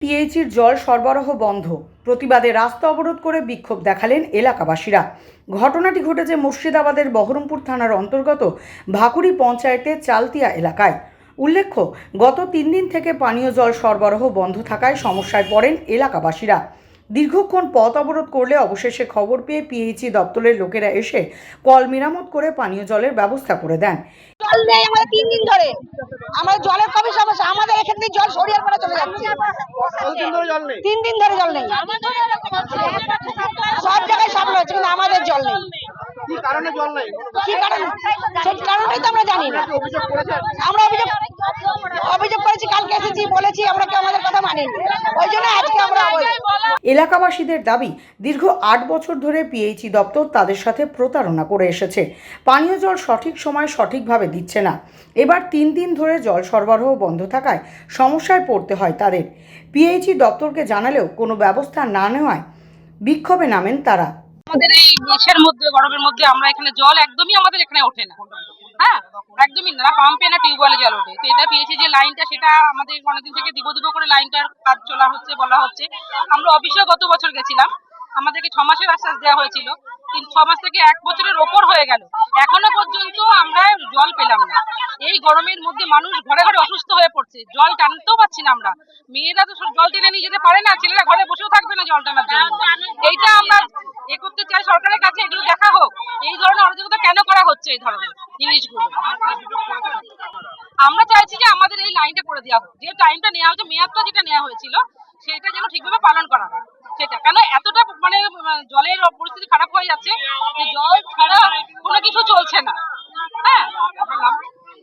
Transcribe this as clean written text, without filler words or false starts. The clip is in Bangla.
পিএইচির জল সরবরাহ বন্ধ, প্রতিবাদে রাস্তা অবরোধ করে বিক্ষোভ দেখালেন এলাকাবাসীরা। ঘটনাটি ঘটেছে মুর্শিদাবাদের বহরমপুর থানার অন্তর্গত ভাকুড়ি পঞ্চায়েতের চালতিয়া এলাকায়। উল্লেখ্য, গত 3 দিন থেকে পানীয় জল সরবরাহ বন্ধ থাকায় সমস্যায় পড়েন এলাকাবাসীরা। দীর্ঘক্ষণ পথ অবরোধ করলে অবশেষে খবর পেয়ে পিএইচি দপ্তরের লোকেরা এসে কল মেরামত করে পানীয় জলের ব্যবস্থা করে দেন। জল নেই আমাদের 3 দিন ধরে। আমাদের জলের খুবই সমস্যা। আমাদের এখান থেকে জল সরিয়ে পড়ে চলে যাচ্ছে। 3 দিন ধরে জল নেই। সব জায়গায় সব রয়েছে, কিন্তু আমাদের জল নেই। কি কারণে জল নেই? কি কারণে? সেই কারণটাই তো আমরা জানি না। আমরা অভিযোগ করেছি, কালকে এসেছি, বলেছি, আমরা কেউ আমাদের কথা মানেনি। ওই জন্য আজকে আমরা এলাকাবাসীদের দাবি, দীর্ঘ 8 বছর ধরে পিএইচি দপ্তর তাদের সাথে প্রতারণা করে এসেছে। পানীয় জল সঠিক সময় সঠিকভাবে দিচ্ছে না। এবার 3 দিন ধরে জল সরবরাহ বন্ধ থাকায় সমস্যায় পড়তে হয় তাদের। পিএইচি দপ্তরকে জানালেও কোনো ব্যবস্থা না নেওয়ায় বিক্ষোভে নামেন তারা। আমাদের এই দেশের মধ্যে, গরমের মধ্যে আমরা এখানে জল একদমই আমাদের এখানে ওঠে না। হ্যাঁ, একদমই না, পাম্পে না টিউবওয়েলে জল ওঠে। তো এটা পেয়েছি যে লাইনটা, সেটা আমাদের অনেকদিন থেকে দিব করে লাইনটার কাজ চলা হচ্ছে, বলা হচ্ছে। আমরা অফিসে গত বছর গেছিলাম, আমাদেরকে 6 মাসের আশ্বাস দেওয়া হয়েছিল, কিন্তু 6 মাস থেকে 1 বছরের ওপর হয়ে গেল, এখনো পর্যন্ত আমরা জল পেলাম না। এই গরমের মধ্যে মানুষ ঘরে ঘরে অসুস্থ হয়ে পড়ছে, জল টানতেও পাচ্ছি না আমরা। মেয়েরা তো জল টেনে নিয়ে যেতে পারে না, ছেলেরা ঘরে বসেও থাকবে না জল টানার জন্য। এইটা আমরা করতে চাই সরকারের কাছে, এগুলো দেখা হোক। এই ধরনের অরাজকতা কেন করা হচ্ছে? এই ধরনের জিনিসগুলো আমরা চাইছি যে আমাদের এই লাইনটা করে দেওয়া হোক। যে টাইমটা নেওয়া হয়েছে, মেয়াদটা যেটা নেওয়া হয়েছিল, সেটা যেন ঠিকভাবে পালন করা হয়। সেটা কেন এতটা জলের পরিস্থিতি খারাপ হয়ে যাচ্ছে যে জল ছাড়া কোনো কিছু চলছে না। হ্যাঁ।